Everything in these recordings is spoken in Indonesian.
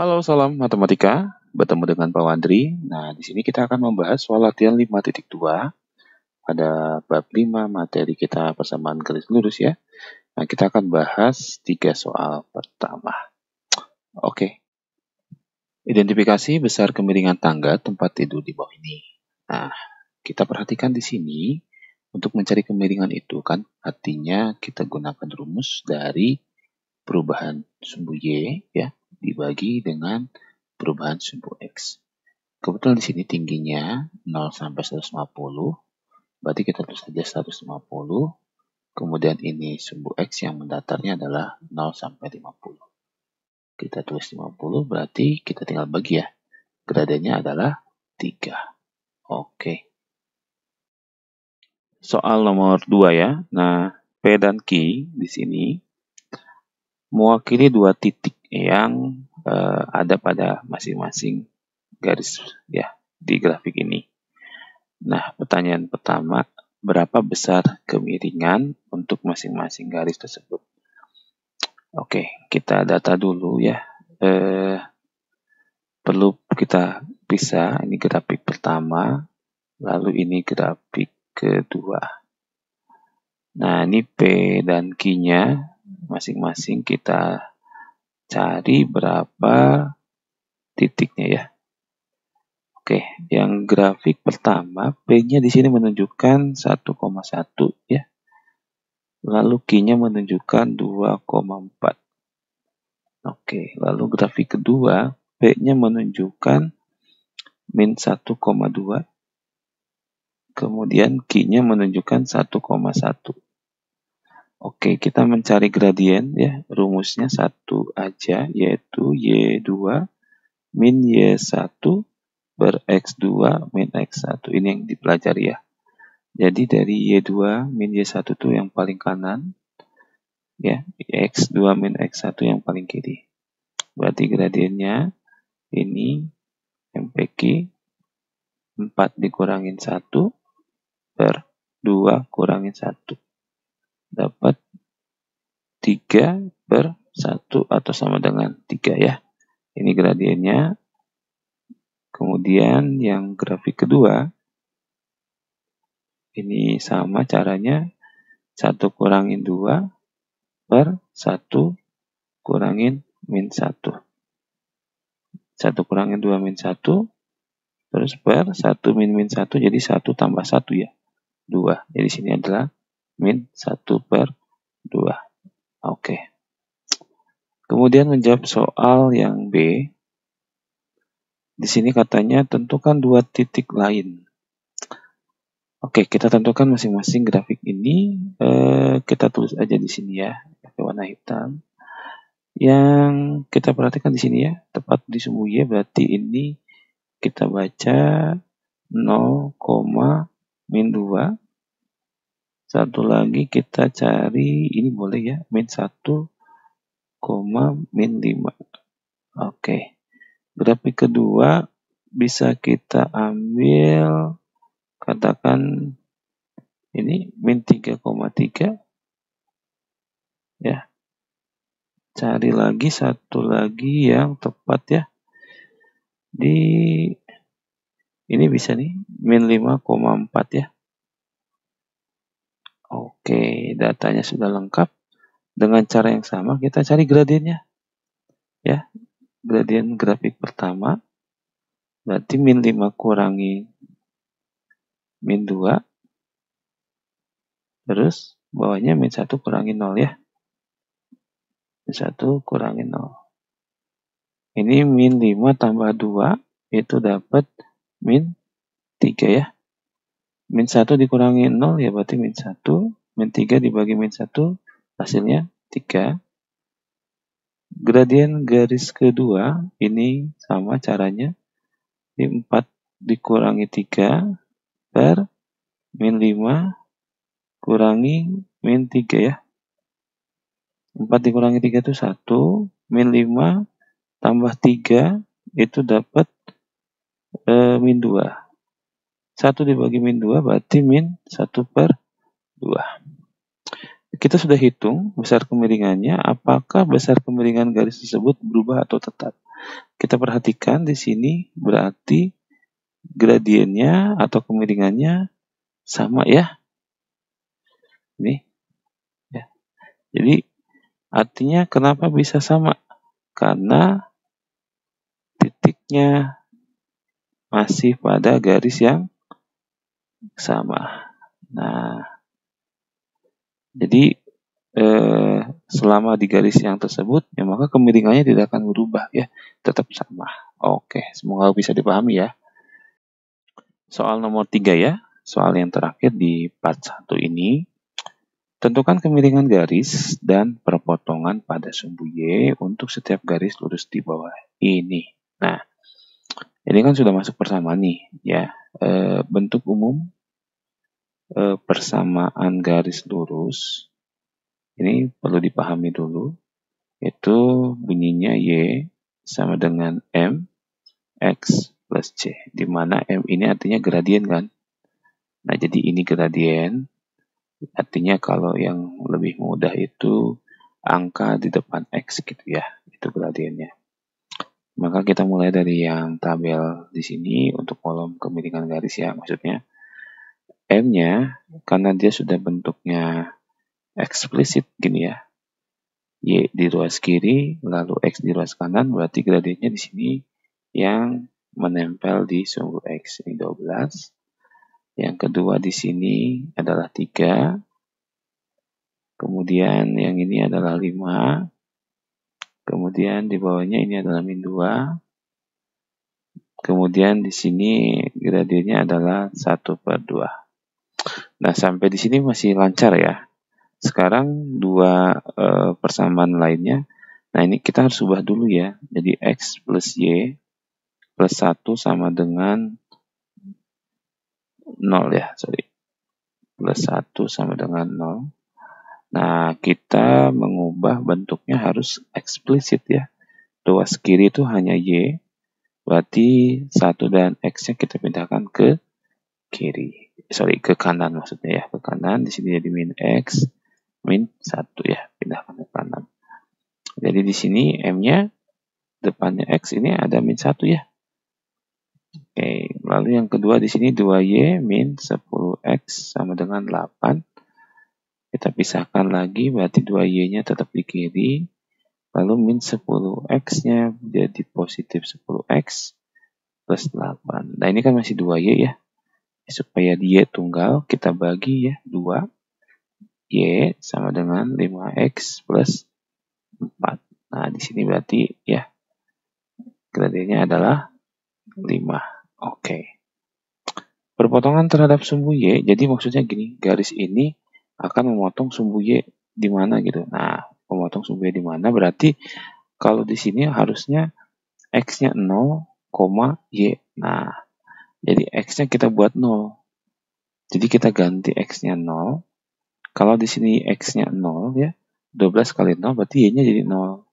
Halo, salam matematika. Bertemu dengan Pak Wandri. Nah, di sini kita akan membahas soal latihan 5.2 pada bab 5 materi kita persamaan garis lurus ya. Nah, kita akan bahas 3 soal pertama. Oke. Identifikasi besar kemiringan tangga tempat tidur di bawah ini. Nah, kita perhatikan di sini untuk mencari kemiringan itu kan artinya kita gunakan rumus dari perubahan sumbu Y ya dibagi dengan perubahan sumbu X. Kebetulan di sini tingginya 0 sampai 150, berarti kita tulis saja 150. Kemudian ini sumbu X yang mendatarnya adalah 0 sampai 50. Kita tulis 50, berarti kita tinggal bagi ya. Gradiennya adalah 3. Oke. Soal nomor 2 ya. Nah, P dan Q di sini mewakili dua titik yang ada pada masing-masing garis ya di grafik ini. Nah, pertanyaan pertama, berapa besar kemiringan untuk masing-masing garis tersebut? Oke, kita data dulu ya. Perlu kita pisah, ini grafik pertama, lalu ini grafik kedua. Nah, ini P dan Q-nya masing-masing kita cari berapa titiknya ya. Oke, yang grafik pertama, P-nya di sini menunjukkan 1,1 ya. Lalu Q-nya menunjukkan 2,4. Oke, lalu grafik kedua, P-nya menunjukkan min 1,2. Kemudian Q-nya menunjukkan 1,1. Oke, kita mencari gradien ya. Rumusnya satu aja, yaitu Y2 min Y1 per X2 min X1. Ini yang dipelajari ya. Jadi dari Y2 min Y1 itu yang paling kanan. Ya, X2 min X1 yang paling kiri. Berarti gradiennya ini MPQ 4 dikurangin 1 per 2 kurangin 1. Dapat 3 per 1 atau sama dengan 3 ya. Ini gradiennya. Kemudian yang grafik kedua, ini sama caranya. 1 kurangin 2 per 1 kurangin min 1. 1 kurangin 2 min 1, terus per 1 min 1, jadi 1 tambah 1 ya, 2. Jadi sini adalah min 1 per 2. Oke. Kemudian menjawab soal yang B. Di sini katanya tentukan dua titik lain. Oke, kita tentukan masing-masing grafik ini. Kita tulis aja di sini ya, pakai warna hitam. Yang kita perhatikan di sini ya, tepat di sumbu Y, berarti ini kita baca 0, min 2. Satu lagi kita cari, ini boleh ya, min 1, min 5. Oke. Grafik kedua bisa kita ambil, katakan ini min 3,3 ya. Cari lagi satu lagi yang tepat ya. Di ini bisa nih min 5,4 ya. Oke, datanya sudah lengkap. Dengan cara yang sama kita cari gradiennya ya. Gradien grafik pertama berarti min 5 kurangi min 2, terus bawahnya min 1 kurangi 0 ya. Min 1 kurangi 0. Ini min 5 tambah 2 itu dapat min 3 ya. Min 1 dikurangi 0 ya berarti min 1. Min 3 dibagi min 1 hasilnya 3. Gradien garis kedua ini sama caranya. 4 dikurangi 3 per min 5 kurangi min 3 ya. 4 dikurangi 3 itu 1. Min 5 tambah 3 itu dapat min 2. 1 dibagi min 2 berarti min 1 per 2. Kita sudah hitung besar kemiringannya. Apakah besar kemiringan garis tersebut berubah atau tetap? kita perhatikan di sini berarti gradiennya atau kemiringannya sama ya. Ini ya. Jadi artinya kenapa bisa sama? Karena titiknya masih pada garis yang sama. Nah, jadi selama di garis yang tersebut, ya maka kemiringannya tidak akan berubah ya, tetap sama. Oke, semoga bisa dipahami ya. Soal nomor 3 ya, soal yang terakhir di part 1 ini. Tentukan kemiringan garis dan perpotongan pada sumbu Y untuk setiap garis lurus di bawah ini. Nah, ini kan sudah masuk persamaan nih ya. Bentuk umum persamaan garis lurus ini perlu dipahami dulu. Itu bunyinya Y sama dengan M X plus C, di mana M ini artinya gradien kan. Nah, jadi ini gradien. Artinya kalau yang lebih mudah itu angka di depan X gitu ya, itu gradiennya. Maka kita mulai dari yang tabel di sini untuk kolom kemiringan garis ya, maksudnya M-nya karena dia sudah bentuknya eksplisit gini ya. Y di ruas kiri, lalu X di ruas kanan, berarti gradiennya di sini yang menempel di sumbu X ini 12. Yang kedua di sini adalah 3. Kemudian yang ini adalah 5. Kemudian di bawahnya ini adalah min 2. Kemudian di sini gradiennya adalah 1/2. Nah, sampai di sini masih lancar ya. Sekarang dua persamaan lainnya. Nah, ini kita harus ubah dulu ya. Jadi X plus Y plus 1 sama dengan 0 ya, sorry. Plus 1 sama dengan 0. Nah, kita mengubah bentuknya harus eksplisit ya. Ruas kiri itu hanya Y, berarti 1 dan X-nya kita pindahkan ke kiri. Sorry, ke kanan maksudnya ya. Ke kanan, di sini jadi min X, min 1 ya. Pindahkan ke kanan. Jadi di sini M-nya, depannya X ini ada min 1 ya. Oke, lalu yang kedua di sini 2Y min 10X sama dengan 8. Kita pisahkan lagi, berarti 2Y-nya tetap di kiri. Lalu min 10X-nya jadi positif 10X plus 8. Nah, ini kan masih 2Y ya. Supaya Y tunggal, kita bagi ya, 2. Y sama dengan 5X plus 4. Nah, di sini berarti ya, gradiennya adalah 5. Oke. Perpotongan terhadap sumbu Y, jadi maksudnya gini, garis ini akan memotong sumbu Y di mana gitu. Nah, memotong sumbu Y di mana berarti kalau di sini harusnya X-nya 0, Y. Nah, jadi X-nya kita buat 0. Jadi kita ganti X-nya 0. Kalau di sini X-nya 0 ya, 12 kali 0 berarti Y-nya jadi 0.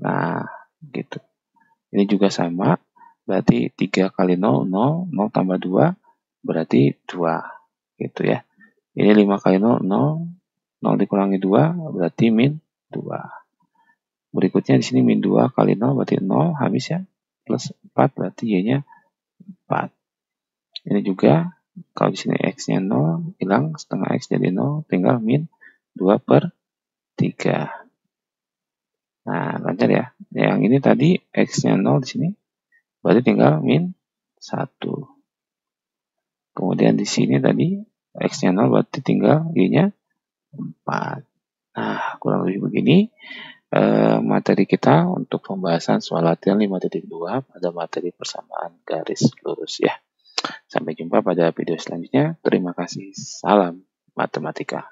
Nah, gitu. Ini juga sama, berarti 3 kali 0, 0, 0 tambah 2, berarti 2. Gitu ya. Ini 5 kali 0, 0, 0 dikurangi 2, berarti min 2. Berikutnya di sini min 2 kali 0, berarti 0, habis ya. Plus 4, berarti Y-nya 4. Ini juga, kalau di sini X-nya 0, hilang, setengah X jadi 0, tinggal min 2/3. Nah, lancar ya. Yang ini tadi X-nya 0 di sini, berarti tinggal min 1. Kemudian di sini tadi X-nya 0 berarti tinggal Y-nya 4. Nah, kurang lebih begini materi kita untuk pembahasan soal latihan 5.2 pada materi persamaan garis lurus ya. Sampai jumpa pada video selanjutnya. Terima kasih. Salam matematika.